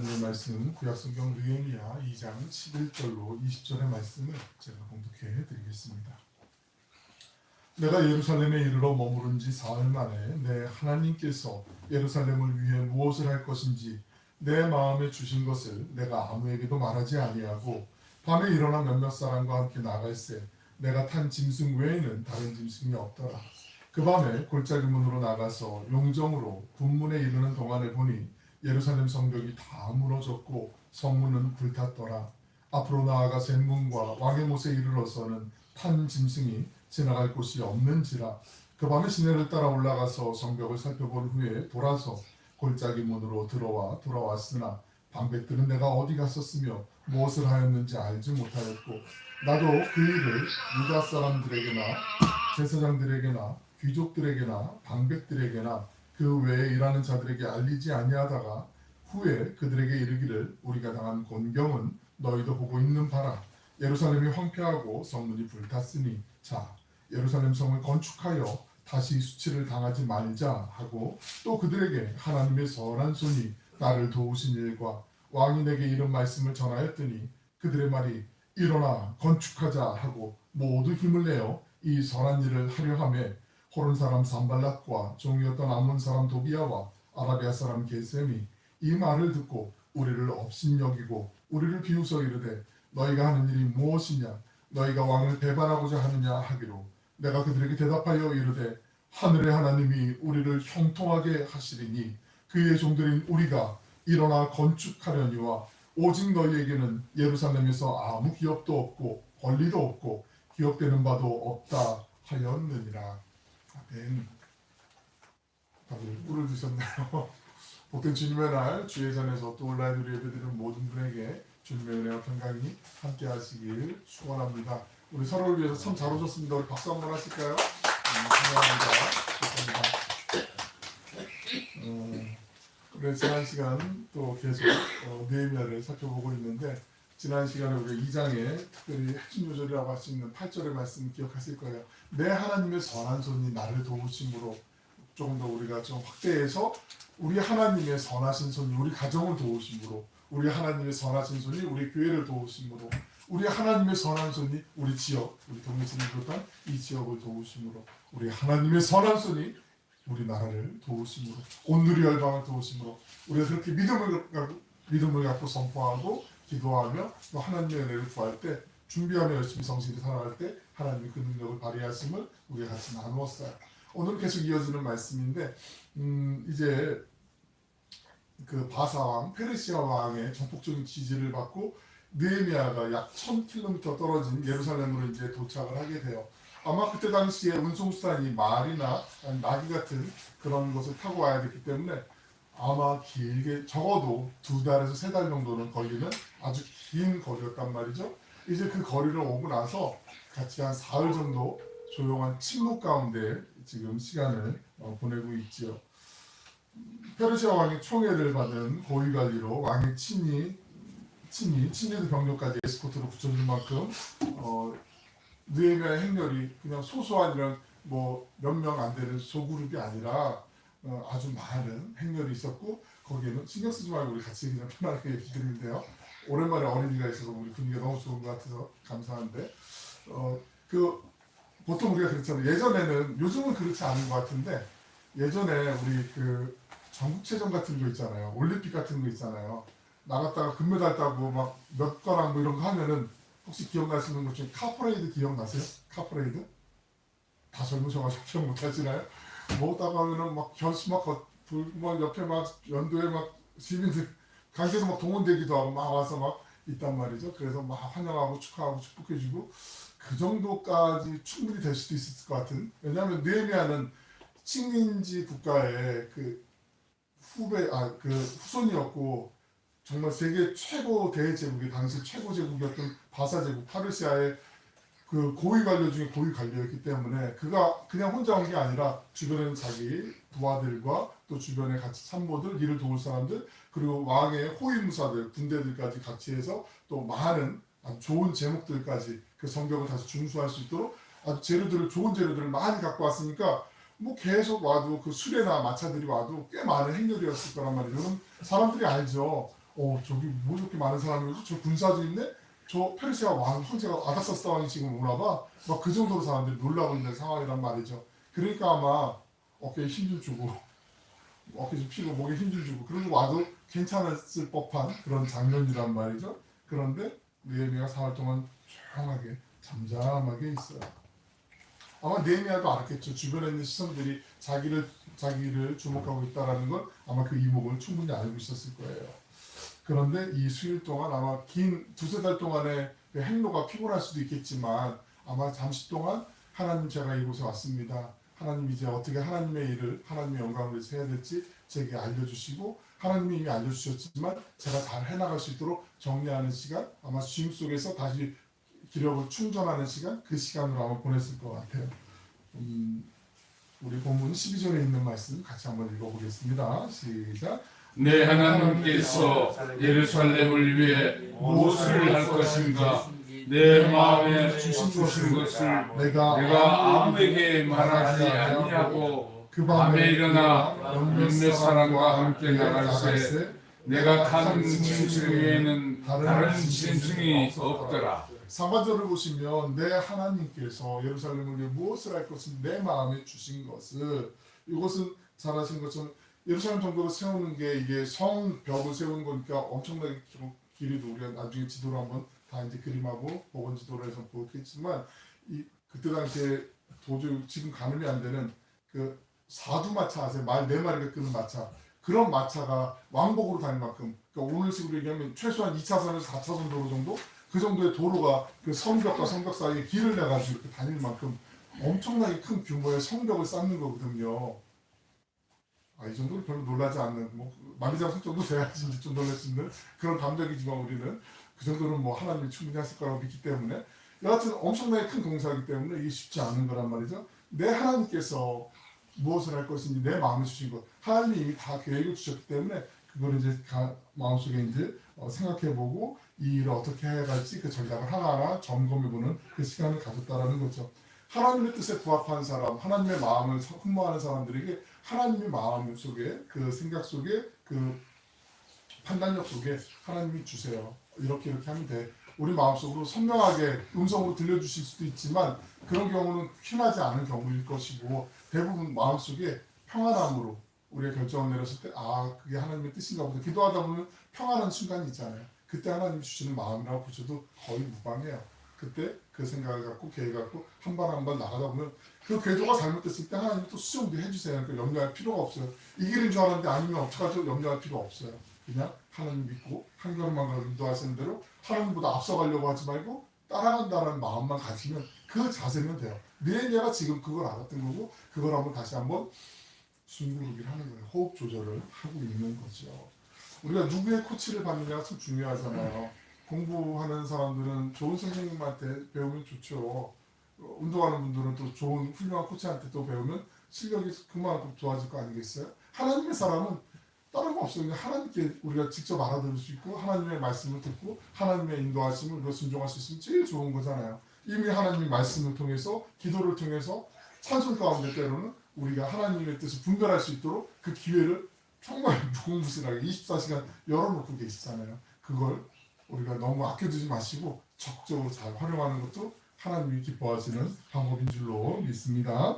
하나님의 말씀 구약성경 느헤미야 2장 11절로 20절의 말씀을 제가 공독해 드리겠습니다. 내가 예루살렘에 이르러 머무른 지 사흘 만에 내 하나님께서 예루살렘을 위해 무엇을 할 것인지 내 마음에 주신 것을 내가 아무에게도 말하지 아니하고 밤에 일어나 몇몇 사람과 함께 나갈새 내가 탄 짐승 외에는 다른 짐승이 없더라. 그 밤에 골짜기 문으로 나가서 용정으로 분문에 이르는 동안에 보니 예루살렘 성벽이 다 무너졌고 성문은 불탔더라. 앞으로 나아가 샘문과 왕의 못에 이르러서는 탄 짐승이 지나갈 곳이 없는지라. 그 밤에 시내를 따라 올라가서 성벽을 살펴본 후에 돌아서 골짜기 문으로 돌아왔으나 방백들은 내가 어디 갔었으며 무엇을 하였는지 알지 못하였고 나도 그 일을 유다 사람들에게나 제사장들에게나 귀족들에게나 방백들에게나 그 외에 일하는 자들에게 알리지 아니하다가 후에 그들에게 이르기를 우리가 당한 곤경은 너희도 보고 있는 바라. 예루살렘이 황폐하고 성문이 불탔으니 자 예루살렘 성을 건축하여 다시 수치를 당하지 말자 하고 또 그들에게 하나님의 선한 손이 나를 도우신 일과 왕이 내게 이런 말씀을 전하였더니 그들의 말이 일어나 건축하자 하고 모두 힘을 내어 이 선한 일을 하려 하매 호론 사람 산발락과 종이었던 암몬 사람 도비아와 아라비아 사람 게셈이 이 말을 듣고 우리를 업신여기고 우리를 비웃어 이르되 너희가 하는 일이 무엇이냐 너희가 왕을 배반하고자 하느냐 하기로 내가 그들에게 대답하여 이르되 하늘의 하나님이 우리를 형통하게 하시리니 그의 종들인 우리가 일어나 건축하려니와 오직 너희에게는 예루살렘에서 아무 기업도 없고 권리도 없고 기업되는 바도 없다 하였느니라. 아멘. 다들 꿀을 드셨나요? 복된 주님의 날 주의 전에서 또 온라인으로 예배드리는 모든 분에게 주님의 은혜와 평강이 함께 하시길 축원합니다. 우리 서로를 위해서 참 잘 오셨습니다. 우리 박수 한번 하실까요? 감사합니다. 우리 지난 시간 또 계속 느헤미야를 살펴보고 있는데 지난 시간에 우리 2장에 특별히 핵심 요절이라고 할 수 있는 8절의 말씀 기억하실 거예요. 내 하나님의 선한 손이 나를 도우심으로 조금 더 우리가 좀 확대해서 우리 하나님의 선하신 손이 우리 가정을 도우심으로 우리 하나님의 선하신 손이 우리 교회를 도우심으로 우리 하나님의 선한 손이 우리 지역 우리 동네신을 비롯한 이 지역을 도우심으로 우리 하나님의 선한 손이 우리나라를 도우심으로 온누리 열방을 도우심으로 우리가 그렇게 믿음을 갖고 선포하고 기도하며 또 하나님의 은혜를 구할 때 준비하며 열심히 성실히 살아갈 때 하나님이 그 능력을 발휘하심을 우리가 같이 나누었어요. 오늘 계속 이어지는 말씀인데 이제 그 바사왕 페르시아 왕의 전폭적인 지지를 받고 느헤미야가 약 1000km 떨어진 예루살렘으로 이제 도착을 하게 돼요. 아마 그때 당시에 운송수단이 말이나 나귀 같은 그런 것을 타고 와야 됐기 때문에 아마 길게 적어도 2달에서 3달 정도는 걸리는 아주 긴 거리였단 말이죠. 이제 그 거리를 오고 나서 같이 한 사흘 정도 조용한 침묵 가운데 지금 시간을 보내고 있지요. 페르시아 왕이 총애를 받은 고위관리로 왕의 친위도 병력까지 에스코트로 붙여줄 만큼 느헤미야의 행렬이 그냥 소소한 이런 뭐 몇 명 안 되는 소그룹이 아니라 아주 많은 행렬이 있었고 거기에는 신경 쓰지 말고 우리 같이 그냥 편안하게 얘기 드리는데요. 오랜만에 어린이가 있어서 우리 분위기가 너무 좋은 것 같아서 감사한데 그 보통 우리가 그렇잖아요. 예전에는 요즘은 그렇지 않은 것 같은데 예전에 우리 그 전국체전 같은 거 있잖아요. 올림픽 같은 거 있잖아요. 나갔다가 금메달 따고 막 몇 관왕 뭐 이런 거 하면은 혹시 기억나시는 것 중에 카퍼레이드 기억나세요? 카퍼레이드? 다 젊으셔가지고 기억 못하시나요? 뭐다가 하면은 막 견수 막 옆에 막 연도에 막 시민들 강제로 막 동원되기도 하고 막 와서 막 있단 말이죠. 그래서 막 환영하고 축하하고 축복해주고 그 정도까지 충분히 될 수도 있을 것 같은. 왜냐하면 느헤미야는 식민지 국가의 그 후손이었고 정말 세계 최고 대제국이 당시 최고 제국이었던 바사 제국 파르시아의 그 고위 관료 중에 고위 관료였기 때문에 그가 그냥 혼자 온 게 아니라 주변에는 자기 부하들과 또 주변에 같이 참모들, 이를 도울 사람들 그리고 왕의 호위무사들, 군대들까지 같이 해서 또 많은 아주 좋은 제목들까지 그 성벽을 다시 중수할 수 있도록 아주 좋은 재료들을 많이 갖고 왔으니까 뭐 계속 와도 그 수레나 마차들이 와도 꽤 많은 행렬이었을 거란 말이에요. 사람들이 알죠. 저기 뭐 이렇게 많은 사람이 오지? 저 군사도 있네? 저 페르시아 왕 황제가 아닥사스다 왕이 지금 오나봐. 막 그 정도로 사람들이 놀라고 있는 상황이란 말이죠. 그러니까 아마 어깨에 힘 좀 주고 어깨 좀 피고 목에 힘 좀 주고 그러고 와도 괜찮았을 법한 그런 장면이란 말이죠. 그런데 느헤미야가 사흘 동안 조용하게 잠잠하게 있어요. 아마 느헤미야도 알았겠죠. 주변에 있는 시선들이 자기를 주목하고 있다라는 건 아마 그 이목을 충분히 알고 있었을 거예요. 그런데 이 수일 동안 아마 긴 두세 달 동안의 그 행로가 피곤할 수도 있겠지만 아마 잠시 동안 하나님 제가 이곳에 왔습니다. 하나님 이제 어떻게 하나님의 일을 하나님의 영광을 위해서 해야 될지 제게 알려주시고 하나님이 이미 알려주셨지만 제가 잘 해나갈 수 있도록 정리하는 시간 아마 쉼 속에서 다시 기력을 충전하는 시간 그 시간으로 아마 보냈을 것 같아요. 우리 본문 12절에 있는 말씀 같이 한번 읽어보겠습니다. 시작. 내 하나님께서 예루살렘을 위해 무엇을 할 것인가 내 마음에 주신 것을 내가 아무에게 말하지 아니하고 그 밤에 일어나 몇몇 사람과 함께 나갈새 내가 탄 짐승 외에는 다른 짐승이 없더라. 상반절을 보시면 내 하나님께서 예루살렘을 위해 무엇을 할 것은 내 마음에 주신 것을 이것은 잘 아시는 것처럼 예루살렘 정도로 세우는 게 이게 성벽을 세우는 거니까 엄청나게 길이도 우리가 나중에 지도로 한번 다 이제 그림하고 복원 지도로 해서 보겠지만 그때 당시에 도저히 지금 가늠이 안 되는 그 사두마차 아세요? 말 4마리가 끄는 마차 그런 마차가 왕복으로 다닐 만큼 그러니까 오늘식으로 얘기하면 최소한 2차선에서 4차선 도로 정도 그 정도의 도로가 그 성벽과 성벽 사이에 길을 내가지고 이렇게 다닐 만큼 엄청나게 큰 규모의 성벽을 쌓는 거거든요. 이 정도로 별로 놀라지 않는 만리장성 정도 돼야지 좀 놀랄 수 있는 그런 감정이지만 우리는 그 정도는 하나님이 충분히 하실 거라고 믿기 때문에 여하튼 엄청나게 큰 공사이기 때문에 이게 쉽지 않은 거란 말이죠. 내 하나님께서 무엇을 할 것인지 내 마음에 주신 것 하나님이 이미 다 계획을 주셨기 때문에 그걸 이제 마음속에 이제 생각해보고 이 일을 어떻게 해갈지 그 전략을 하나하나 점검해보는 그 시간을 가졌다라는 거죠. 하나님의 뜻에 부합한 사람, 하나님의 마음을 흠모하는 사람들에게 하나님의 마음 속에 그 생각 속에 그 판단력 속에 하나님이 주세요. 이렇게 하면 돼. 우리 마음속으로 선명하게 음성으로 들려주실 수도 있지만 그런 경우는 흔하지 않은 경우일 것이고 대부분 마음속에 평안함으로 우리가 결정을 내렸을 때 그게 하나님의 뜻인가 보다 기도하다 보면 평안한 순간이 있잖아요. 그때 하나님이 주시는 마음이라고 보셔도 거의 무방해요. 그때 그 생각을 갖고 계획 갖고 한 발 한 발 나가다 보면 그 궤도가 잘못됐을 때 하나님이 또 수정도 해주세요. 그러니까 염려할 필요가 없어요. 이 길인 줄 알았는데 아니면 어떡하죠? 염려할 필요 없어요. 그냥 하나님 믿고 한 걸음만 인도하시는 대로 하나님보다 앞서가려고 하지 말고 따라간다는 마음만 가지면 그 자세면 돼요. 느헤미야가 지금 그걸 알았던 거고 그걸 한번 다시 한번 숨고르기를 하는 거예요. 호흡 조절을 하고 있는 거죠. 우리가 누구의 코치를 받느냐가 참 중요하잖아요. 공부하는 사람들은 좋은 선생님한테 배우면 좋죠. 운동하는 분들은 또 좋은 훌륭한 코치한테 또 배우면 실력이 그만큼 좋아질 거 아니겠어요? 하나님의 사람은 다른 거 없어요. 하나님께 우리가 직접 알아들을 수 있고 하나님의 말씀을 듣고 하나님의 인도하심을 우리가 순종할 수 있으면 제일 좋은 거잖아요. 이미 하나님의 말씀을 통해서 기도를 통해서 찬송 가운데 때로는 우리가 하나님의 뜻을 분별할 수 있도록 그 기회를 정말 무궁무진하게 24시간 열어놓고 계시잖아요. 그걸 우리가 너무 아껴두지 마시고 적극적으로 잘 활용하는 것도 하나님이 기뻐하시는 방법인 줄로 믿습니다.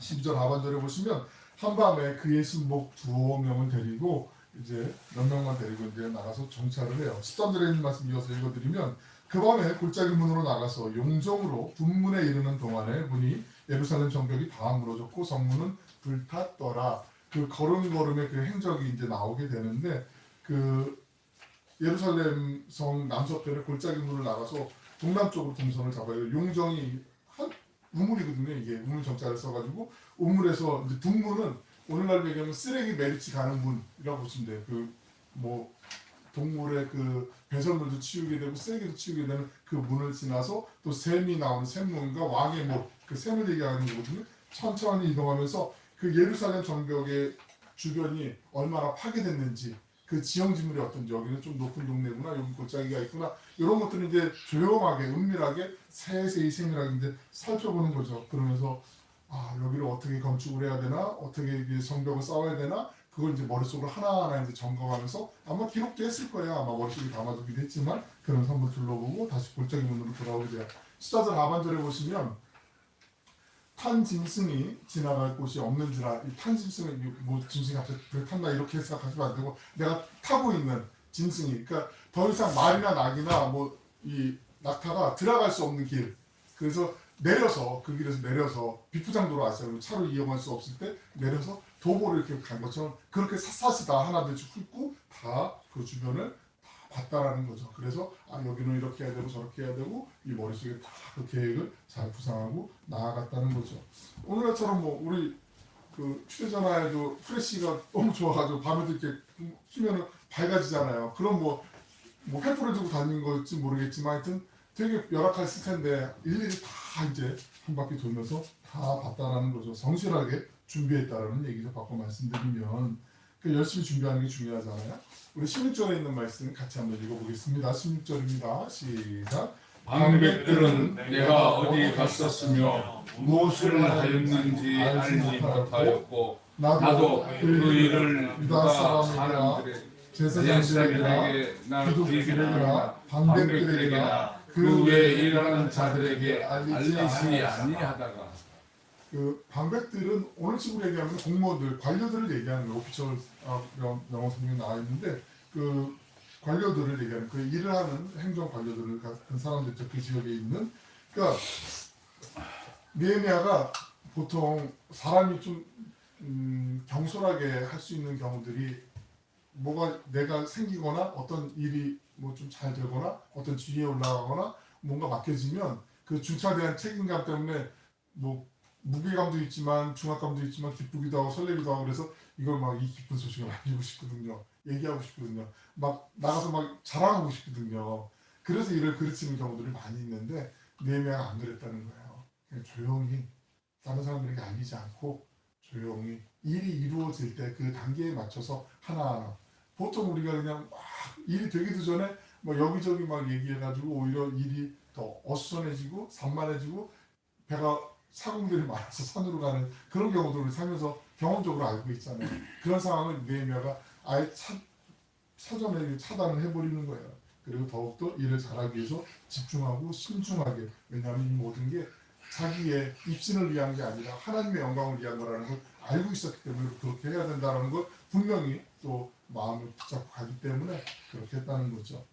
12절 하반절에 보시면 한밤에 그의 신복 2명을 데리고 이제 몇 명만 데리고 이제 나가서 정찰을 해요. 13절에 있는 말씀 이어서 읽어드리면 그 밤에 골짜기 문으로 나가서 용정으로 분문에 이르는 동안에 보니 예루살렘 정벽이 다 무너졌고 성문은 불탔더라. 그 걸음걸음의 그 행적이 이제 나오게 되는데 그 예루살렘 성 남서편에 골짜기 문을 나가서 동남쪽으로 동선을 잡아요. 용정이 한 우물이거든요. 이게 우물 정자를 써가지고 우물에서 이제 둔문은 오늘날 얘기하면 쓰레기 메리치 가는 문이라고 보시면 돼요. 그 동물의 그 배설물도 치우게 되고 쓰레기도 치우게 되는 그 문을 지나서 또 샘이 나오는 샘문과 왕의 못, 그 샘을 얘기하는 거거든요. 천천히 이동하면서 그 예루살렘 정벽의 주변이 얼마나 파괴됐는지 그 지형지물이 어떤지 여기는 좀 높은 동네구나 여기 골짜기가 있구나 이런 것들은 이제 조용하게 은밀하게 세세히 세밀하게 이제 살펴보는 거죠. 그러면서 여기를 어떻게 건축을 해야 되나 어떻게 성벽을 쌓아야 되나 그걸 이제 머릿속으로 하나하나 이제 점검하면서 아마 기록도 했을 거예요. 아마 머릿속에 담아두기도 했지만 그런 한번 둘러보고 다시 골짜기 문으로 돌아오게 돼요. 14절 하반절에 보시면 탄짐승이 지나갈 곳이 없는지라. 이 탄짐승이 뭐 짐승이 갑자기 배 탔나 이렇게 생각하시면 안 되고 내가 타고 있는 짐승이, 그러니까 더 이상 말이나 낙이나 뭐 이 낙타가 들어갈 수 없는 길, 그래서 내려서 그 길에서 내려서 비프장도로 아시죠? 차로 이용할 수 없을 때 내려서 도보를 이렇게 간 것처럼 그렇게 샅샅이 다 하나둘씩 훑고 다 그 주변을 다 봤다라는 거죠. 그래서 아 여기는 이렇게 해야 되고 저렇게 해야 되고 이 머릿속에 다 그 계획을 잘 구상하고 나아갔다는 거죠. 오늘날처럼 뭐 우리 그 휴대전화에도 프레시가 너무 좋아가지고 밤에도 이렇게 키면은 밝아지잖아요. 그럼 뭐 횃불을 들고 다니는 걸지 모르겠지만 하여튼 되게 열악했을 텐데 일일이 다 이제 한 바퀴 돌면서 다 봤다라는 거죠. 성실하게 준비했다라는 얘기죠. 바꿔 말씀드리면 열심히 준비하는 게 중요하잖아요. 우리 16절에 있는 말씀 같이 한번 읽어보겠습니다. 16절입니다. 시작. 방백들은 내가 어디 갔었으며 무엇을 하였는지 알지 못하였고 나도 그 일을 유다 사람들의 제사장들에게나 기독들에게나 방백들에게나 그 외에 일하는 자들에게 알리지 아니하다가. 그 방백들은 오늘 식으로 얘기하면 공무원들, 관료들을 얘기하는 거예요. 오피셜 영어 성경에 나와 있는데 그 관료들을 얘기하는 그 일을 하는 행정 관료들을 같은 사람들 그 지역에 있는. 그러니까 느헤미야가 보통 사람이 좀 경솔하게 할 수 있는 경우들이 뭐가 내가 생기거나 어떤 일이 뭐 좀 잘 되거나 어떤 지위에 올라가거나 뭔가 맡겨지면 그 중차에 대한 책임감 때문에 뭐 무게감도 있지만 중압감도 있지만 기쁘기도 하고 설레기도 하고 그래서 이걸 막 이 기쁜 소식을 알리고 싶거든요. 얘기하고 싶거든요. 막 나가서 막 자랑하고 싶거든요. 그래서 일을 그르치는 경우들이 많이 있는데 느헤미야가 안 그랬다는 거예요. 그냥 조용히 다른 사람들에게 알리지 않고 조용히 일이 이루어질 때 그 단계에 맞춰서 하나하나. 보통 우리가 그냥 막 일이 되기도 전에 뭐 여기저기 막 얘기해가지고 오히려 일이 더 어수선해지고 산만해지고 배가 사공들이 많아서 산으로 가는 그런 경우들을 살면서 경험적으로 알고 있잖아요. 그런 상황을 느헤미야가 아예 사전에 차단을 해버리는 거예요. 그리고 더욱더 일을 잘하기 위해서 집중하고 신중하게, 왜냐하면 이 모든 게 자기의 입신을 위한 게 아니라 하나님의 영광을 위한 거라는 걸 알고 있었기 때문에 그렇게 해야 된다는 걸 분명히 또 마음을 붙잡고 가기 때문에 그렇게 했다는 거죠.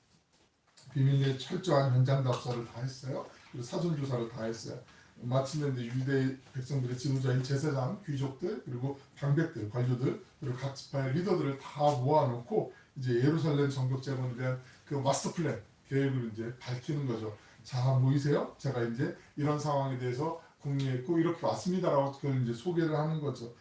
비밀리에 철저한 현장 답사를 다 했어요. 그리고 사전 조사를 다 했어요. 마침내 유대 백성들의 지도자인 제사장, 귀족들, 그리고 방백들, 관료들, 그리고 각 지파의 리더들을 다 모아놓고 이제 예루살렘 정복 재건에 대한 그 마스터 플랜 계획을 이제 밝히는 거죠. 자, 모이세요. 제가 이제 이런 상황에 대해서 궁리했고 이렇게 왔습니다라고 그걸 이제 소개를 하는 거죠.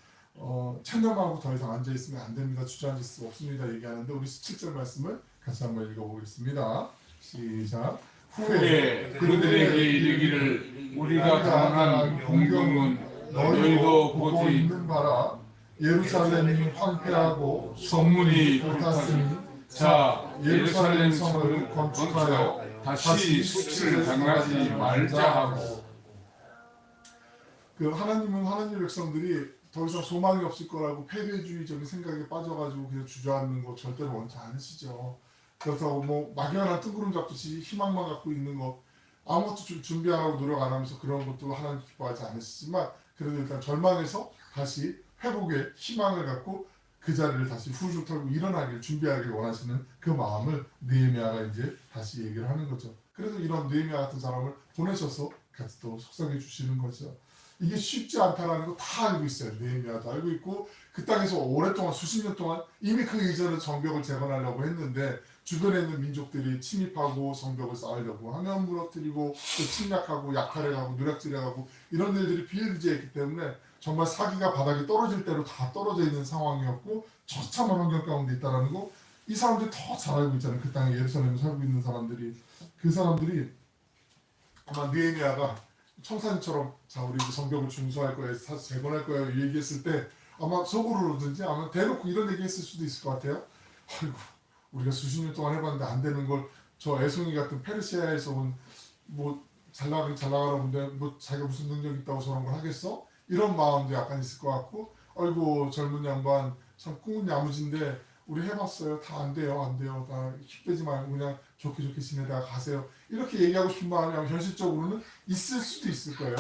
체념하고 더 이상 앉아 있으면 안 됩니다. 주저앉을 수 없습니다. 얘기하는데 우리 17절 말씀을 같이 한번 읽어보겠습니다. 시작. 후에 그들에게 이르기를 우리가 당한 공경은 너희도 보고 있는 바라. 예루살렘이 황폐하고 소문이 불탔으니 자 예루살렘 성을 건축하여 다시 숲을 당하지 말자 하고. 그 하나님은 하나님의 백성들이 더 이상 소망이 없을 거라고 패배주의적인 생각에 빠져가지고 그냥 주저앉는 거 절대로 원치 않으시죠. 그렇다고 뭐 막연한 뜬구름 잡듯이 희망만 갖고 있는 거 아무것도 준비 안 하고 노력 안 하면서 그런 것도 하나님 기뻐하지 않으시지만 그래도 일단 절망해서 다시 회복의 희망을 갖고 그 자리를 다시 후루룩 털고 일어나길 준비하길 원하시는 그 마음을 느헤미야가 이제 다시 얘기를 하는 거죠. 그래서 이런 느헤미야 같은 사람을 보내셔서 같이 또 속삭여 주시는 거죠. 이게 쉽지 않다는 거 다 알고 있어요. 느헤미야도 알고 있고 그 땅에서 오랫동안 수십 년 동안 이미 그 이전에 성벽을 재건하려고 했는데 주변에 있는 민족들이 침입하고 성벽을 쌓으려고 하면 무너뜨리고 또 침략하고 약탈해가고 누락질해가고 이런 일들이 비일비재했기 때문에 정말 사기가 바닥에 떨어질 대로 다 떨어져 있는 상황이었고 처참한 환경 가운데 있다는 거 이 사람들이 더 잘 알고 있잖아요. 그 땅에 예루살렘에 살고 있는 사람들이. 그 사람들이 아마 느헤미야가 청산처럼 자 우리 성벽을 중수할 거야, 재건할 거야 얘기했을 때 아마 속으로든지 아마 대놓고 이런 얘기했을 수도 있을 것 같아요. 아이고 우리가 수십 년 동안 해봤는데 안 되는 걸 저 애송이 같은 페르시아에서 온 뭐 잘 나가라 본데 뭐 자기가 무슨 능력 있다고 저런 걸 하겠어? 이런 마음도 약간 있을 것 같고 아이고 젊은 양반 참 꿈은 야무진데 우리 해봤어요. 다 안 돼요, 안 돼요. 다 힘빼지 말고 그냥 좋게 좋게 지내다가 가세요. 이렇게 얘기하고 싶은 마음이 현실적으로는 있을 수도 있을 거예요.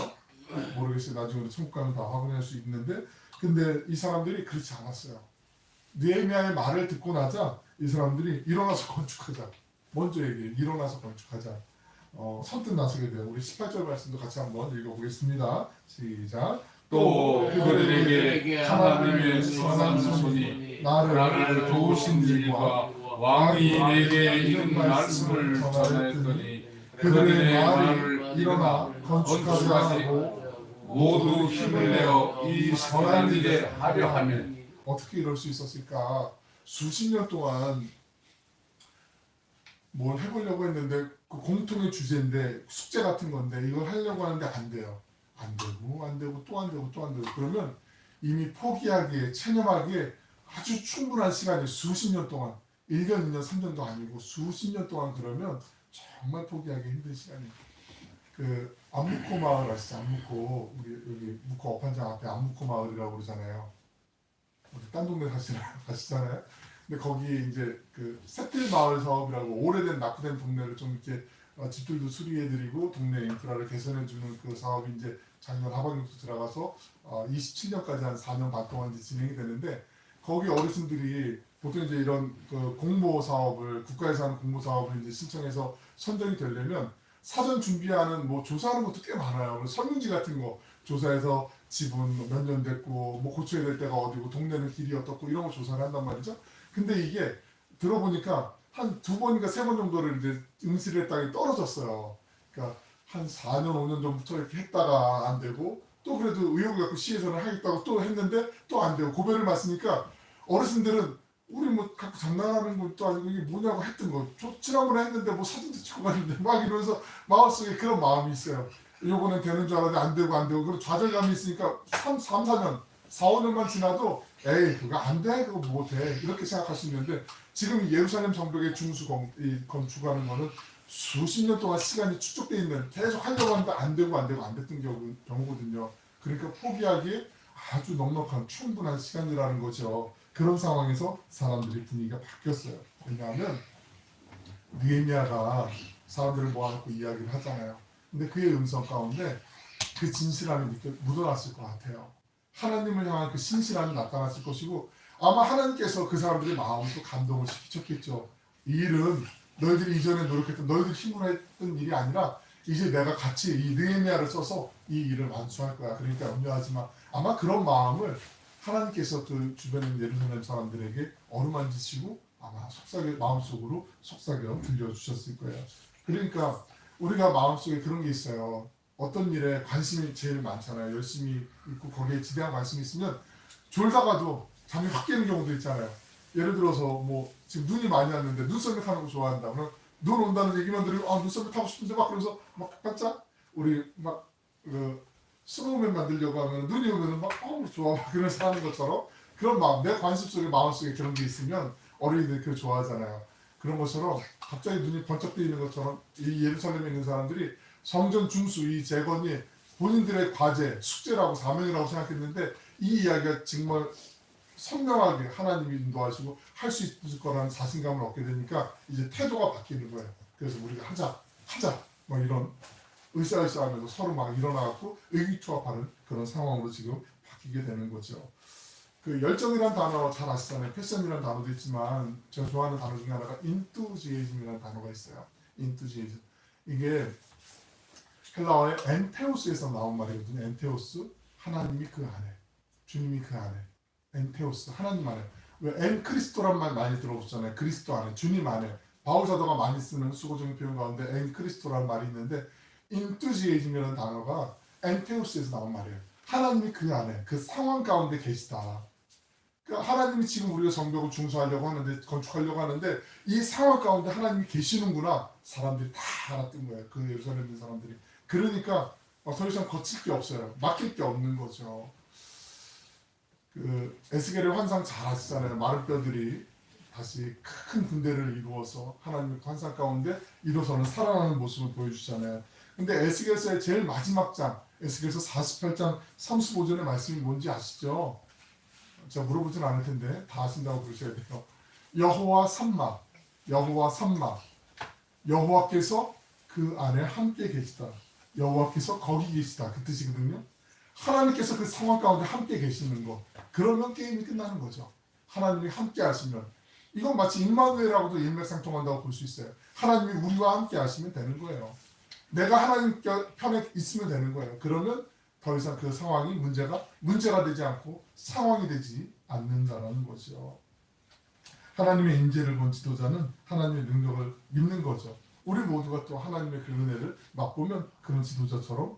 모르겠어요. 나중에 천국 가면 다 확인할 수 있는데, 근데 이 사람들이 그렇지 않았어요. 느헤미야의 말을 듣고 나자 이 사람들이 일어나서 건축하자. 먼저 얘기해. 일어나서 건축하자. 선뜻 나서게 돼요. 우리 18절 말씀도 같이 한번 읽어보겠습니다. 시작. 또 그들에게 하나님의 선한 손이 나를 도우신 일과 왕이 내게 이런 말씀을 전하였더니 그들의 말을 일어나 건축하자 하고 모두 힘을 내어 이 선한 일에 하려 하면 어떻게 이럴 수 있었을까? 수십 년 동안 뭘 해보려고 했는데 그 공통의 주제인데 숙제 같은 건데 이걸 하려고 하는데 안 돼요. 안 되고 또 안 되고 또 안 되고 그러면 이미 포기하기에 체념하기에 아주 충분한 시간이 수십 년 동안 1년, 2년, 3년도 아니고 수십 년 동안 그러면 정말 포기하기 힘든 시간이에요. 그 안묵호 마을 아시죠? 안묵호 우리 여기 묵호 어판장 앞에 안묵호 마을이라고 그러잖아요. 우리 딴 동네 가시잖아요. 근데 거기 이제 그 새틀 마을 사업이라고 오래된 낙후된 동네를 좀 이렇게 집들도 수리해드리고 동네 인프라를 개선해주는 그 사업이 이제 작년 하반기부터 들어가서 27년까지 한 4년 반 동안 이제 진행이 되는데 거기 어르신들이 보통 이제 이런 그 공모 사업을 국가에서 하는 공모 사업을 이제 신청해서 선정이 되려면 사전 준비하는 뭐 조사하는 것도 꽤 많아요. 그래서 설문지 같은 거 조사해서 집은 몇 년 됐고 뭐 고쳐야 될 때가 어디고 동네는 길이 어떻고 이런 거 조사를 한단 말이죠. 근데 이게 들어보니까 한 2번인가 3번 정도를 이제 응시를 했다가 떨어졌어요. 그러니까 한 4년 5년 전부터 이렇게 했다가 안 되고 또 그래도 의욕을 갖고 시에서는 하겠다고 또 했는데 또 안 되고 고배를 맞으니까 어르신들은 우리 뭐 갖고 장난하는 것도 아니고 이게 뭐냐고 했던 거 지난번에 했는데 뭐 사진도 찍고 갔는데 막 이러면서 마음속에 그런 마음이 있어요. 요거는 되는 줄 알았는데 안 되고 그리고 좌절감이 있으니까 3, 4년 4, 5년만 지나도 에이 그거 안 돼 그거 못해 이렇게 생각할 수 있는데 지금 예루살렘 성벽의 중수 건축하는 거는 수십 년 동안 시간이 축적돼 있는 계속 하려고 하는데 안 됐던 경우거든요. 그러니까 포기하기에 아주 넉넉한 충분한 시간이라는 거죠. 그런 상황에서 사람들의 분위기가 바뀌었어요. 왜냐하면 느헤미야가 사람들을 모아놓고 이야기를 하잖아요. 근데 그의 음성 가운데 그 진실함이 묻어났을 것 같아요. 하나님을 향한 그 신실함이 나타났을 것이고 아마 하나님께서 그 사람들의 마음도 감동을 시키셨겠죠. 이 일은 너희들이 이전에 노력했던 너희들이 힘으로 했던 일이 아니라 이제 내가 같이 이 느헤미야를 써서 이 일을 완수할 거야. 그러니까 염려하지 마. 아마 그런 마음을 하나님께서 그 주변에 있는 예루살렘 사람들에게 어루만지시고 아마 마음속으로 속삭여 들려주셨을 거예요. 그러니까 우리가 마음속에 그런 게 있어요. 어떤 일에 관심이 제일 많잖아요. 열심히 있고 거기에 지대한 관심이 있으면 졸다가도 잠이 확 깨는 경우도 있잖아요. 예를 들어서 뭐 지금 눈이 많이 왔는데 눈썰매 타는 거 좋아한다. 그럼 눈 온다는 얘기만 들으면 눈썰매 타고 싶은데 막 그러면서 막 깜짝 우리 막 스노우맨 만들려고 하면 눈이 오면 막 좋아 막 그러면서 하는 것처럼 그런 마음 내 관심 속에 마음속에 그런 게 있으면 어린이들 그걸 좋아하잖아요. 그런 것처럼 갑자기 눈이 번쩍 뜨이는 것처럼 이 예루살렘에 있는 사람들이 성전 중수 이 재건이 본인들의 과제, 숙제라고 사명이라고 생각했는데 이 이야기가 정말 선명하게 하나님이 인도하시고 할 수 있을 거라는 자신감을 얻게 되니까 이제 태도가 바뀌는 거예요. 그래서 우리가 하자 막 이런 으쌰으쌰하면서 서로 막 일어나갖고 의기투합하는 그런 상황으로 지금 바뀌게 되는 거죠. 그 열정이라는 단어 잘 아시잖아요. 패션이라는 단어도 있지만 제가 좋아하는 단어 중에 하나가 인투지에즘이라는 단어가 있어요. 인투지에즘 이게 헬라어의 엔테오스에서 나온 말이거든요. 엔테오스 하나님이 그 안에 주님이 그 안에 엔테오스 하나님 안에 왜 엔 크리스토란 말 많이 들어보셨잖아요. 그리스도 안에 주님 안에 바울 사도가 많이 쓰는 수고적인 표현 가운데 엔 크리스토라는 말이 있는데 인투지에즘이라는 단어가 엔테오스에서 나온 말이에요. 하나님이 그 안에 그 상황 가운데 계시다. 그러니까 하나님이 지금 우리가 성벽을 중수하려고 하는데 건축하려고 하는데 이 상황 가운데 하나님이 계시는구나 사람들이 다 알았던 거예요. 그 예루살렘 있는 사람들이. 그러니까 더 이상 거칠 게 없어요. 막힐 게 없는 거죠. 그 에스겔의 환상 잘 아시잖아요. 마른 뼈들이 다시 큰 군대를 이루어서 하나님의 환상 가운데 일어서는 살아나는 모습을 보여주잖아요. 근데 에스겔서의 제일 마지막 장 에스겔서 48장 35절의 말씀이 뭔지 아시죠? 제가 물어보진 않을 텐데 다 아신다고 그러셔야 돼요. 여호와 삼마, 여호와 삼마, 여호와께서 그 안에 함께 계시다. 여호와께서 거기 계시다. 그 뜻이거든요. 하나님께서 그 상황 가운데 함께 계시는 거. 그러면 게임이 끝나는 거죠. 하나님이 함께 하시면. 이건 마치 임마누엘하고도 일맥상통한다고 볼 수 있어요. 하나님이 우리와 함께 하시면 되는 거예요. 내가 하나님 편에 있으면 되는 거예요. 그러면 더 이상 그 상황이 문제가 되지 않고 상황이 되지 않는다라는 거죠. 하나님의 인재를 본 지도자는 하나님의 능력을 믿는 거죠. 우리 모두가 또 하나님의 그 은혜를 맛보면 그런 지도자처럼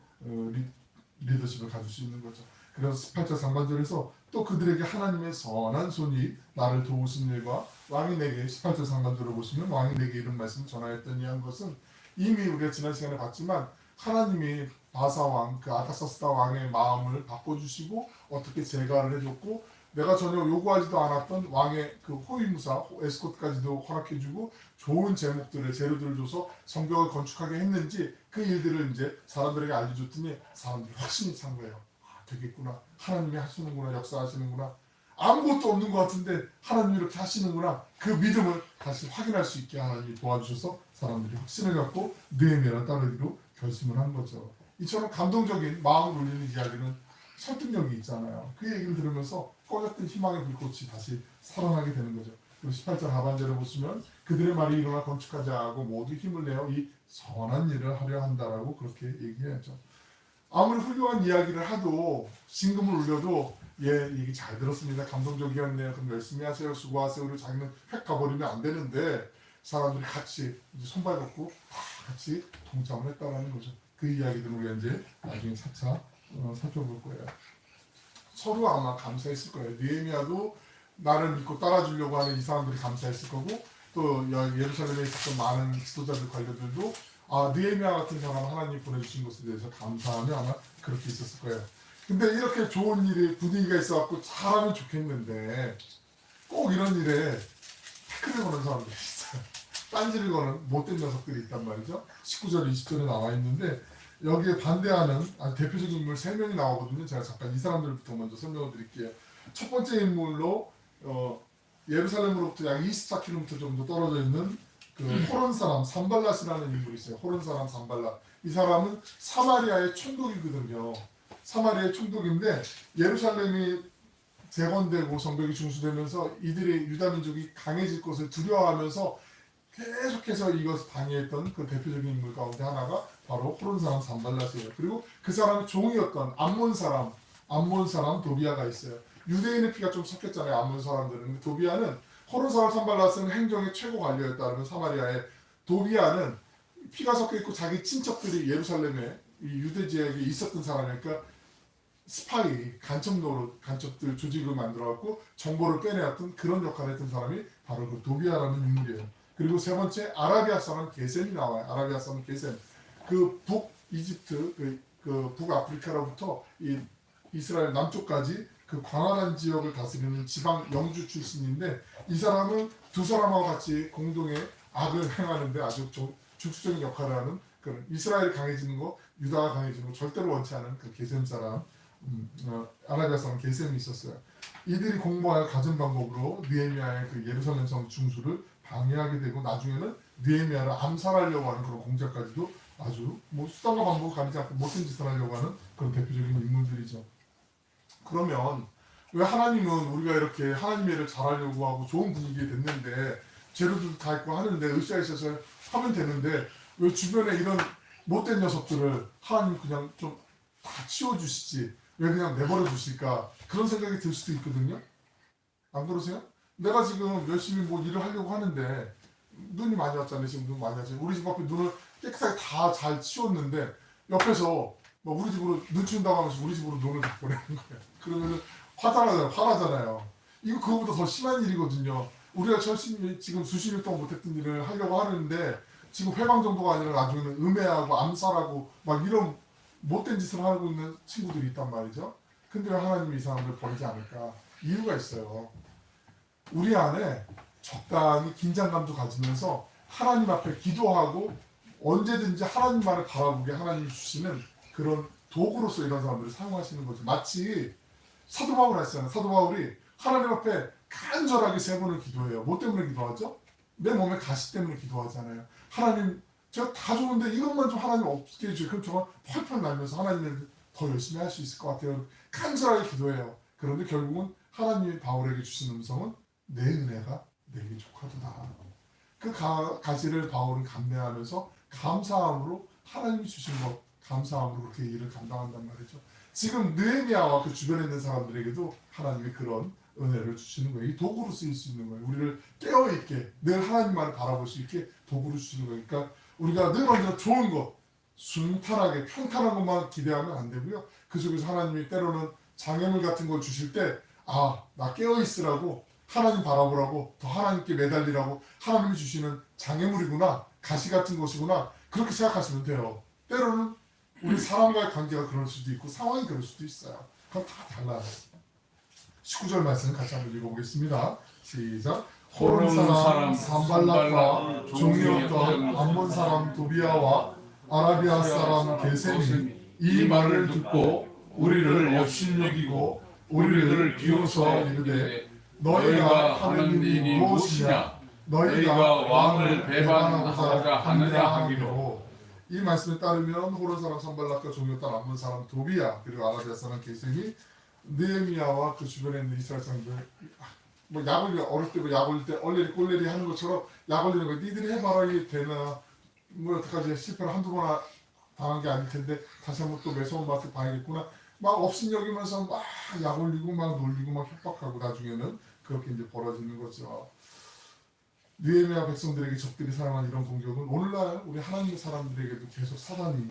리더십을 가질 수 있는 거죠. 그래서 18절 상반절에서 또 그들에게 하나님의 선한 손이 나를 도우신 일과 왕이 내게 18절 상반절을 보시면 왕이 내게 이런 말씀을 전하였더니 한 것은 이미 우리가 지난 시간에 봤지만 하나님이 바사왕 그 아닥사스다 왕의 마음을 바꿔주시고 어떻게 제거를 해줬고 내가 전혀 요구하지도 않았던 왕의 그 호위무사 에스코트까지도 허락해주고 좋은 제목들을 재료들을 줘서 성벽을 건축하게 했는지 그 일들을 이제 사람들에게 알려줬더니 사람들이 확신이 찬 거예요. 아, 되겠구나. 하나님이 하시는구나. 역사하시는구나. 아무것도 없는 것 같은데 하나님이 이렇게 하시는구나. 그 믿음을 다시 확인할 수 있게 하나님이 도와주셔서 사람들이 확신을 갖고 느헤미야를 따르기로 결심을 한 거죠. 이처럼 감동적인 마음을 울리는 이야기는 설득력이 있잖아요. 그 얘기를 들으면서 꺼졌던 희망의 불꽃이 다시 살아나게 되는 거죠. 그리고 18절 하반절을 보시면 그들의 말이 일어나 건축하자 하고 모두 힘을 내어 이 선한 일을 하려 한다라고 그렇게 얘기해야죠. 아무리 훌륭한 이야기를 하도 신금을 울려도 얘기 잘 들었습니다. 감동적이었네요. 그럼 열심히 하세요. 수고하세요. 그리고 자기는 획 가버리면 안 되는데 사람들이 같이 이제 손발 걷고 다 같이 동참을 했다라는 거죠. 그 이야기들을 우리가 이제 나중에 차차 살펴볼 거예요. 서로 아마 감사했을 거예요. 느헤미야도 나를 믿고 따라주려고 하는 이 사람들이 감사했을 거고 또 예루살렘에 있었던 많은 지도자들 관료들도 느헤미야 같은 사람 하나님 보내주신 것에 대해서 감사하며 아마 그렇게 있었을 거예요. 근데 이렇게 좋은 일이 분위기가 있어갖고 잘하면 좋겠는데 꼭 이런 일에 태클을 거는 사람들이 있어요. 딴지를 거는 못된 녀석들이 있단 말이죠. 19절 20절에 나와 있는데 여기에 반대하는 대표적인 인물 3명이 나오거든요. 제가 잠깐 이 사람들부터 먼저 설명을 드릴게요. 첫 번째 인물로 예루살렘으로부터 약 24km 정도 떨어져 있는 그 호론 사람 산발랏이라는 인물이 있어요. 호론 사람 산발랏. 이 사람은 사마리아의 총독이거든요. 사마리아의 총독인데 예루살렘이 재건되고 성벽이 중수되면서 이들의 유다민족이 강해질 것을 두려워하면서 계속해서 이것을 방해했던 그 대표적인 인물 가운데 하나가 바로 호론 사람 산발랏이에요. 그리고 그 사람의 종이었던 암몬 사람 도비아가 있어요. 유대인의 피가 좀 섞였잖아요. 암몬 사람들은. 근데 도비아는 호론 사람 산발랏은 행정의 최고 관료였다면 사마리아의 도비아는 피가 섞여 있고 자기 친척들이 예루살렘에 이 유대 지역에 있었던 사람이니까 스파이 간첩들 조직을 만들어갖고 정보를 빼내왔던 그런 역할을 했던 사람이 바로 그 도비아라는 인물이에요. 그리고 세 번째 아라비아 사람 게셈이 나와요. 아라비아 사람 게셈. 그 북이집트 그 북아프리카로부터 이 이스라엘 남쪽까지 그 광활한 지역을 다스리는 지방 영주 출신인데 이 사람은 두 사람하고 같이 공동의 악을 행하는데 아주 중수적인 역할을 하는 그 이스라엘이 강해지는 거, 유다가 강해지는 거 절대로 원치 않은 그 게셈 사람, 아라비아 사람 게셈이 있었어요. 이들이 공모하여 가진 방법으로 느헤미야의 그 예루살렘 성 중수를 방해하게 되고 나중에는 느헤미야를 암살하려고 하는 그런 공작까지도 아주 뭐 수단과 방법을 가리지 않고 못된 짓을 하려고 하는 그런 대표적인 인물들이죠. 그러면 왜 하나님은 우리가 이렇게 하나님의 일을 잘하려고 하고 좋은 분위기에 됐는데 재료도 다 있고 하는데 으쌰으쌰 하면 되는데 왜 주변에 이런 못된 녀석들을 하나님 그냥 좀 다 치워주시지 왜 그냥 내버려 두실까 그런 생각이 들 수도 있거든요. 안 그러세요? 내가 지금 열심히 뭐 일을 하려고 하는데 눈이 많이 왔잖아요. 지금 눈 많이 왔잖아요. 우리 집 앞에 눈을 깨끗하게 다 잘 치웠는데 옆에서 뭐 우리 집으로 눈 치운다고 하면서 우리 집으로 눈을 다 보내는 거예요. 그러면 화나잖아요. 이거 그거보다 더 심한 일이거든요. 우리가 지금 수십 일 동안 못했던 일을 하려고 하는데 지금 회방 정도가 아니라 나중에는 음해하고 암살하고 막 이런 못된 짓을 하고 있는 친구들이 있단 말이죠. 근데 왜 하나님이 이 사람들을 버리지 않을까? 이유가 있어요. 우리 안에 적당히 긴장감도 가지면서 하나님 앞에 기도하고 언제든지 하나님만을 바라보게 하나님이 주시는 그런 도구로서 이런 사람들을 사용하시는 거죠. 마치 사도 바울 하시잖아요. 사도 바울이 하나님 앞에 간절하게 3번을 기도해요. 뭐 때문에 기도하죠? 내 몸에 가시 때문에 기도하잖아요. 하나님, 제가 다 좋은데 이것만 좀 하나님 없게 해주세요. 그럼 정말 펄펄 날면서 하나님을 더 열심히 할 수 있을 것 같아요. 간절하게 기도해요. 그런데 결국은 하나님이 바울에게 주신 음성은 내 은혜가 내게 족하도다. 그 가시를 바울은 감내하면서 감사함으로 하나님이 주신 것, 감사함으로 그렇게 일을 감당한단 말이죠. 지금 느헤미야와 그 주변에 있는 사람들에게도 하나님이 그런 은혜를 주시는 거예요. 이 도구로 쓰일 수 있는 거예요. 우리를 깨어있게 늘 하나님만을 바라볼 수 있게 도구로 주시는 거예요. 그러니까 우리가 늘 언제나 좋은 것, 순탄하게 평탄한 것만 기대하면 안 되고요. 그 속에서 하나님이 때로는 장애물 같은 걸 주실 때 나 깨어있으라고 하나님 바라보라고 더 하나님께 매달리라고 하나님이 주시는 장애물이구나, 가시 같은 것이구나, 그렇게 생각하시면 돼요. 때로는 우리 사람과의 관계가 그럴 수도 있고 상황이 그럴 수도 있어요. 그건 다 달라요. 19절 말씀 같이 한번 읽어보겠습니다. 시작. 호론 사람 산발락과 종이었던 암몬 사람 도비아와 아라비아 사람 게셈이 이 말을 듣고 우리를 업신여기고 우리를 비웃어 이르되 너희가 하는 일이 무엇이냐? 너희가 왕을 배반하고자 하느냐 하기로. 이 말씀에 따르면 호론 사람 산발락과 종이었던 암몬 사람 도비아 그리고 아라비아 사람 게셈이 느헤미야와 그 주변에 있는 이스라엘 사람들 뭐 약을 어릴 때 약 올릴 때 얼레리 꼴레리 하는 것처럼 약 올리는 거 니들이 해봐라 이게 되나 뭐 어떡하지 실패를 한두 번 당한 게 아닐 텐데 다시 한번 또 매서운 맛을 봐야겠구나 막 업신여기면서 막 약 올리고 막 놀리고 막 협박하고 나중에는 그렇게 이제 벌어지는 거죠. 느헤미야 백성들에게 적들이 사용한 이런 공격은 오늘날 우리 하나님의 사람들에게도 계속 사단이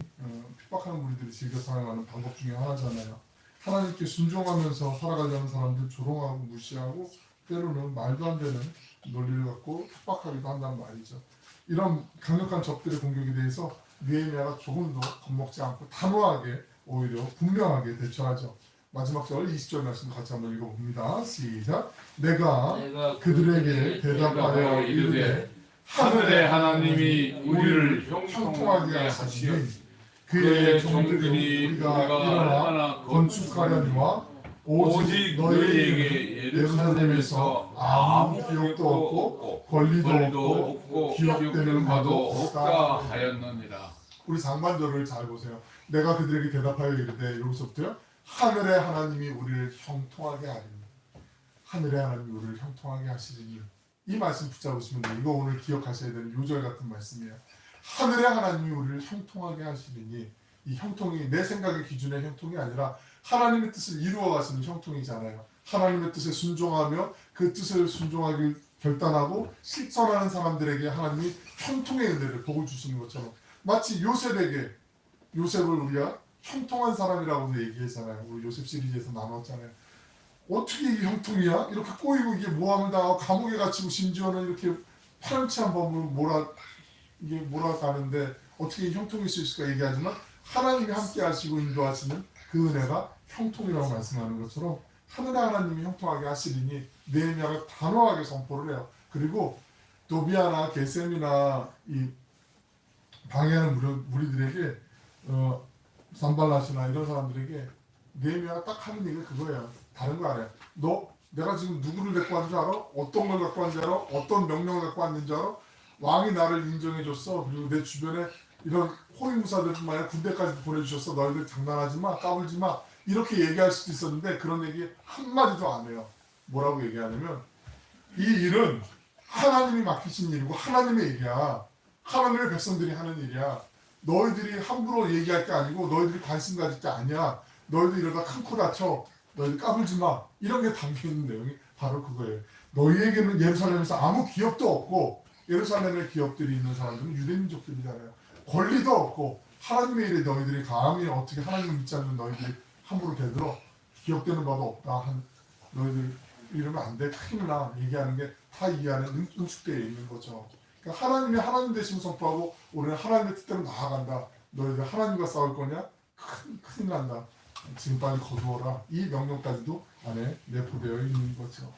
핍박하는 우리들이 즐겨 사용하는 방법 중에 하나잖아요. 하나님께 순종하면서 살아가려는 사람들 조롱하고 무시하고 때로는 말도 안 되는 논리를 갖고 협박하기도 한단 말이죠. 이런 강력한 적들의 공격에 대해서 느헤미야가 조금 더 겁먹지 않고 단호하게 오히려 분명하게 대처하죠. 마지막 절 20절 말씀 같이 한번 읽어봅니다. 시작. 내가 그들에게 대답하여 이르되 하늘의 하나님이 우리를 형통하게 하시니 그의 그의 종들이 우리가 일어나 건축하려니와 오직 너희에게 예루살렘에서 아무 기억도 없고 권리도 없고 기억되는 바도 없다 하였느니라. 우리 상반절을 잘 보세요. 내가 그들에게 대답하여 이르되 여기서부터요. 하늘의 하나님이 우리를 형통하게 하리니 하늘의 하나님이 우리를 형통하게 하시리니 이 말씀 붙잡으시면 돼요. 이거 오늘 기억하셔야 되는 요절 같은 말씀이에요. 하늘의 하나님이 우리를 형통하게 하시리니 이 형통이 내 생각의 기준의 형통이 아니라 하나님의 뜻을 이루어 가시는 형통이잖아요. 하나님의 뜻에 순종하며 그 뜻을 순종하길 결단하고 실천하는 사람들에게 하나님이 형통의 은혜를 복을 주시는 것처럼 마치 요셉에게 요셉을 우리가 형통한 사람이라고도 얘기했잖아요. 우리 요셉 시리즈에서 나눴잖아요. 어떻게 이게 형통이야? 이렇게 꼬이고 이게 모함을 당하고 감옥에 갇히고 심지어는 이렇게 파렴치한 법으로 몰아가는데 어떻게 형통일 수 있을까 얘기하지만 하나님이 함께 하시고 인도하시는 그 은혜가 형통이라고 말씀하는 것처럼 하늘의 하나님이 형통하게 하시리니 느헤미야가 단호하게 선포를 해요. 그리고 도비아나 게셈이나 이 방해하는 무리들에게 산발랏이나 이런 사람들에게 느헤미야가 딱 하는 얘기가 그거예요. 다른 거 아니야. 너 내가 지금 누구를 데리고 왔는지 알아? 어떤 걸 갖고 왔는지 알아? 어떤 명령을 갖고 왔는지 알아? 왕이 나를 인정해줬어. 그리고 내 주변에 이런 호위무사들뿐만 아니라 군대까지도 보내주셨어. 너희들 장난하지 마, 까불지 마. 이렇게 얘기할 수도 있었는데 그런 얘기 한마디도 안 해요. 뭐라고 얘기하냐면 이 일은 하나님이 맡기신 일이고 하나님의 일이야. 하나님의 백성들이 하는 일이야. 너희들이 함부로 얘기할 게 아니고 너희들이 관심 가질 게 아니야. 너희들 이러다 큰 코 다쳐. 너희들 까불지 마. 이런 게 담겨있는 내용이 바로 그거예요. 너희에게는 예루살렘에서 아무 기업도 없고 예루살렘에 기업들이 있는 사람들은 유대민족들이잖아요. 권리도 없고 하나님의 일에 너희들이 감히 어떻게 하나님을 믿지 않는 너희들이 함부로 대들어 기억되는 바도 없다. 너희들 이러면 안 돼. 큰일 나. 얘기하는 게 다 이 안에 응축되어 있는 거죠. 그러니까 하나님이 하나님 되심을 선포하고 우리는 하나님의 뜻대로 나아간다. 너희들 하나님과 싸울 거냐? 큰일 난다. 지금 빨리 거두어라. 이 명령까지도 안에 내포되어 있는 거죠.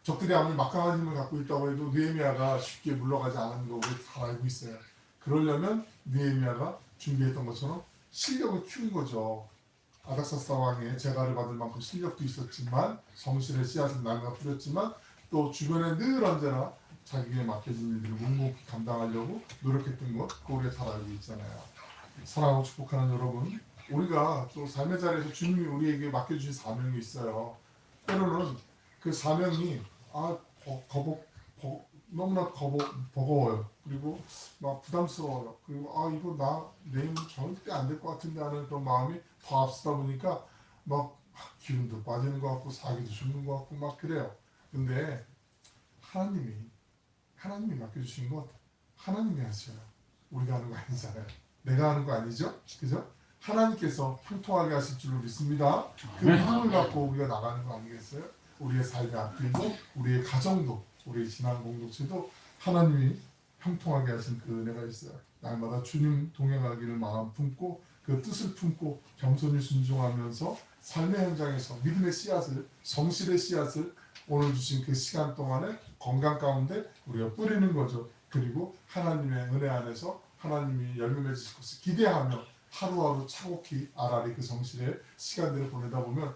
적들이 아무리 막강한 힘을 갖고 있다고 해도 느헤미야가 쉽게 물러가지 않은 거 우리 다 알고 있어요. 그러려면 느헤미야가 준비했던 것처럼 실력을 키운 거죠. 아닥사스다 왕의 제가를 받을 만큼 실력도 있었지만 성실의 씨앗을 나누어 뿌렸지만 또 주변에 늘 언제나 자기에게 맡겨진 일들을 묵묵히 감당하려고 노력했던 것 그거 우리가 잘 알고 있잖아요. 사랑하고 축복하는 여러분, 우리가 또 삶의 자리에서 주님이 우리에게 맡겨주신 사명이 있어요. 때로는 그 사명이 너무나 버거워요. 그리고 막 부담스러워요. 그리고 이거 나 내일 절대 안 될 것 같은데 하는 그런 마음이 더 앞서다 보니까 막 기운도 빠지는 것 같고 사기도 죽는 것 같고 막 그래요. 근데 하나님이 맡겨주신 것 하나님이 하셔요. 우리가 하는 거 아니잖아요. 내가 하는 거 아니죠? 그죠? 하나님께서 형통하게 하실 줄로 믿습니다. 그 믿음을 갖고 우리가 나가는 거 아니겠어요? 우리의 삶의 앞길도 우리의 가정도 우리의 신앙 공동체도 하나님이 형통하게 하신 그 은혜가 있어요. 날마다 주님 동행하기를 마음 품고 그 뜻을 품고 겸손히 순종하면서 삶의 현장에서 믿음의 씨앗을 성실의 씨앗을 오늘 주신 그 시간 동안에 건강 가운데 우리가 뿌리는 거죠. 그리고 하나님의 은혜 안에서 하나님이 열매 맺으실 것을 기대하며 하루하루 차곡히 아라리 그 성실의 시간들을 보내다 보면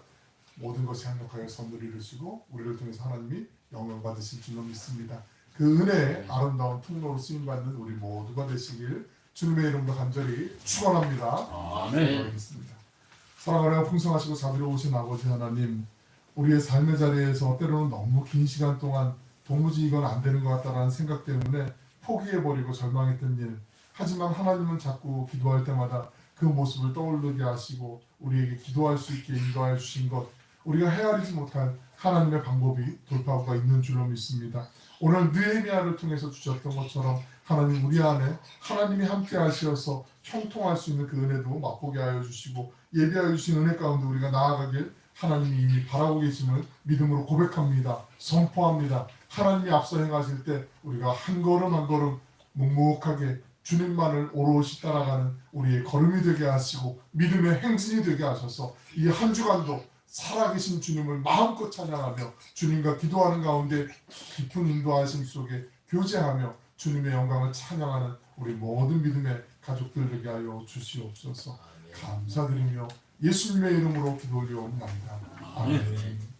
모든 것이 행복하게 선을 이루시고 우리를 통해서 하나님이 영광 받으실 줄로 믿습니다. 그 은혜의 아름다운 통로로 쓰임받는 우리 모두가 되시길 주님의 이름으로 간절히 축원합니다. 아멘. 있습니다. 사랑하여 풍성하시고 자비로우신 아버지 하나님, 우리의 삶의 자리에서 때로는 너무 긴 시간 동안 도무지 이건 안 되는 것 같다라는 생각 때문에 포기해버리고 절망했던 일, 하지만 하나님은 자꾸 기도할 때마다 그 모습을 떠올리게 하시고 우리에게 기도할 수 있게 인도하여 주신 것, 우리가 헤아리지 못할 하나님의 방법이 돌파구가 있는 줄로 믿습니다. 오늘 느헤미야를 통해서 주셨던 것처럼 하나님 우리 안에 하나님이 함께 하시어서 형통할 수 있는 그 은혜도 맛보게 하여 주시고 예비하여 주신 은혜 가운데 우리가 나아가길 하나님이 이미 바라고 계심을 믿음으로 고백합니다. 선포합니다. 하나님이 앞서 행하실 때 우리가 한 걸음 한 걸음 묵묵하게 주님만을 오롯이 따라가는 우리의 걸음이 되게 하시고 믿음의 행진이 되게 하셔서 이 한 주간도 살아계신 주님을 마음껏 찬양하며 주님과 기도하는 가운데 깊은 인도하심 속에 교제하며 주님의 영광을 찬양하는 우리 모든 믿음의 가족들 되게 하여 주시옵소서. 감사드리며 예수님의 이름으로 기도 올려옵나이다. 아멘.